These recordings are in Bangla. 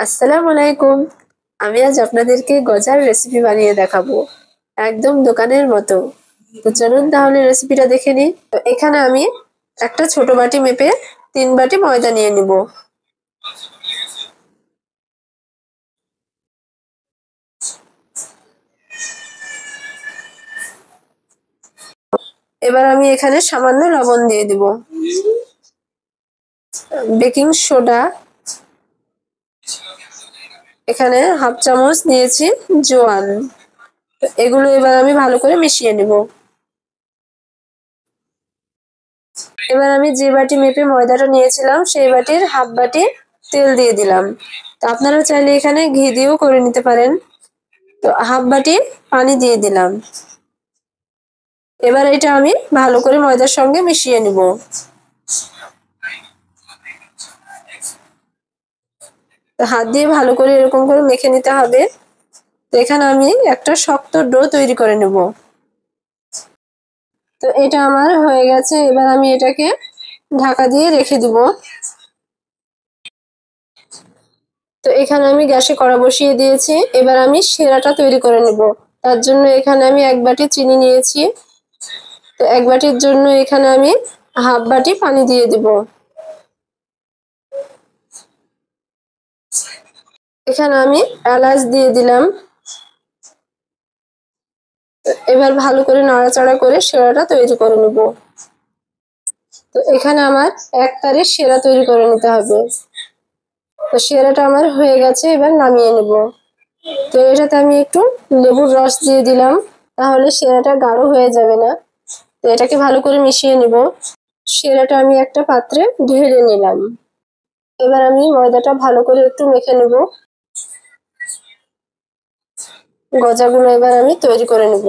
আসসালামু আলাইকুম। আমি আজ আপনাদেরকে গজার রেসিপি বানিয়ে দেখাবো, একদম দোকানের মতো। তো চলুন তাহলে রেসিপিটা দেখে নিই। তো এখানে আমি একটা ছোট বাটি মেপে 3 বাটি ময়দা নিয়ে নিব। এবার আমি এখানে সামান্য লবণ দিয়ে দিব, বেকিং সোডা এখানে হাফ চামচ নিয়েছি, জোয়ান। এগুলো এবার আমি ভালো করে মিশিয়ে নিব। এবার আমি যে বাটি মেপে ময়দাটা নিয়েছিলাম সেই বাটির হাফ বাটি তেল দিয়ে দিলাম। তো আপনারা চাইলে এখানে ঘি দিয়েও করে নিতে পারেন। তো হাফ বাটি পানি দিয়ে দিলাম। এবার এটা আমি ভালো করে ময়দার সঙ্গে মিশিয়ে নিব। তো হাত দিয়ে ভালো করে এরকম করে মেখে নিতে হবে। তো এখানে আমি একটা শক্ত ডো তৈরি করে নেব। তো এটা আমার হয়ে গেছে। এবার আমি এটাকে ঢাকা দিয়ে রেখে দিব। তো এখানে আমি গ্যাসে কড়া বসিয়ে দিয়েছি। এবার আমি শিরাটা তৈরি করে নেব। তার জন্য এখানে আমি 1 বাটি চিনি নিয়েছি। তো 1 বাটির জন্য এখানে আমি হাফ বাটি পানি দিয়ে দিব। এখানে আমি এলাচ দিয়ে দিলাম। এবার ভালো করে নাড়াচাড়া করে শিরাটা তৈরি করে নেব। তো এখানে আমার এক তারে শিরা তৈরি করে নিতে হবে। তো শিরাটা আমার হয়ে গেছে, এবার নামিয়ে নেব। তো এটাতে আমি একটু লেবুর রস দিয়ে দিলাম, তাহলে শিরাটা গাঢ় হয়ে যাবে না। তো এটাকে ভালো করে মিশিয়ে নিব। শিরাটা আমি একটা পাত্রে ঢেলে নিলাম। এবার আমি ময়দাটা ভালো করে একটু মেখে নেব। গজাগুলো এবার আমি তৈরি করে নেব।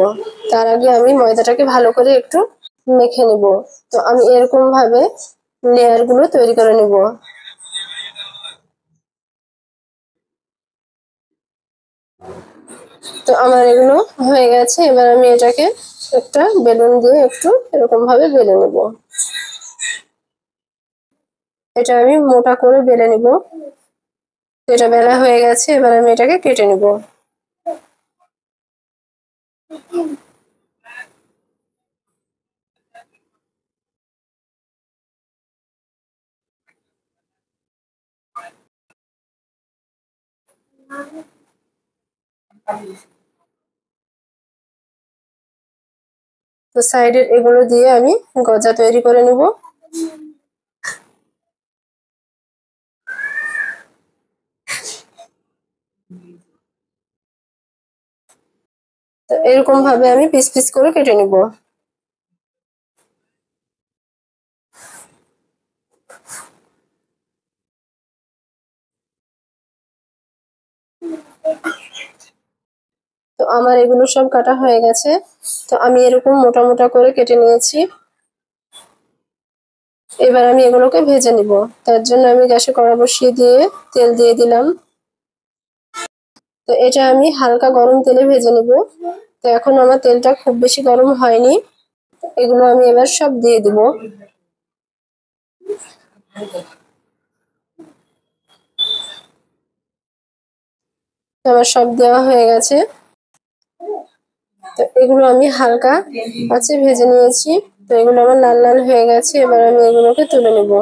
তার আগে আমি ময়দাটাকে ভালো করে একটু মেখে নেব। তো আমি এরকম ভাবে লেয়ার গুলো তৈরি করে নেব। তো আমার এগুলো হয়ে গেছে। এবার আমি এটাকে একটা বেলুন দিয়ে একটু এরকম ভাবে বেলে নেব। এটা আমি মোটা করে বেলে নেব। এটা বেলা হয়ে গেছে। এবার আমি এটাকে কেটে নেব। তো সাইডের এগুলো দিয়ে আমি গজা তৈরি করে নেব। তো এরকম ভাবে আমি পিস পিস করে কেটে নেব। তো আমার এগুলো সব কাটা হয়ে গেছে। তো আমি এরকম মোটা মোটা করে কেটে নিয়েছি। এবার আমি এগুলোকে ভেজে নিব। তার জন্য আমি গ্যাসে কড়া বসিয়ে দিয়ে তেল দিয়ে দিলাম। তো এটা আমি হালকা গরম তেলে ভেজে নেব। তো এখন আমার তেলটা খুব বেশি গরম হয়নি। এগুলো আমি এবার সব দিয়ে দিব। আমার সব দেওয়া হয়ে গেছে। তো এগুলো আমি হালকা আঁচে ভেজে নিয়েছি। তো এগুলো আমার লাল লাল হয়ে গেছে। এবার আমি এগুলোকে তুলে নেব।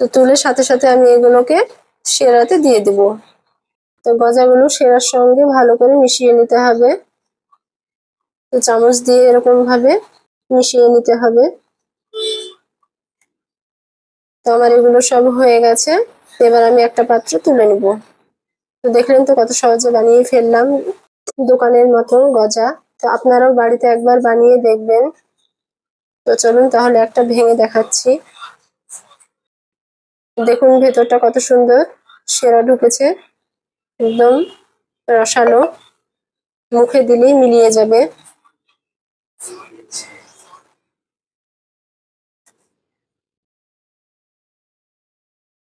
তো তুলে সাথে সাথে আমি এগুলোকে শিরাতে দিয়ে দিব। তো গজাগুলো শিরার সঙ্গে ভালো করে মিশিয়ে নিতে হবে। তো চামচ দিয়ে এরকম ভাবে মিশিয়ে নিতে হবে। তো আমার এগুলো সব হয়ে গেছে। এবার আমি একটা পাত্রে তুলে নিব। তো দেখলেন তো কত সহজে বানিয়ে ফেললাম দোকানের মতো গজা। তো আপনারাও বাড়িতে একবার বানিয়ে দেখবেন। তো চলুন তাহলে একটা ভেঙে দেখাচ্ছি। দেখুন ভেতরটা কত সুন্দর শিরা ঢুকেছে, একদম রসালো, মুখে দিলেই মিলিয়ে যাবে।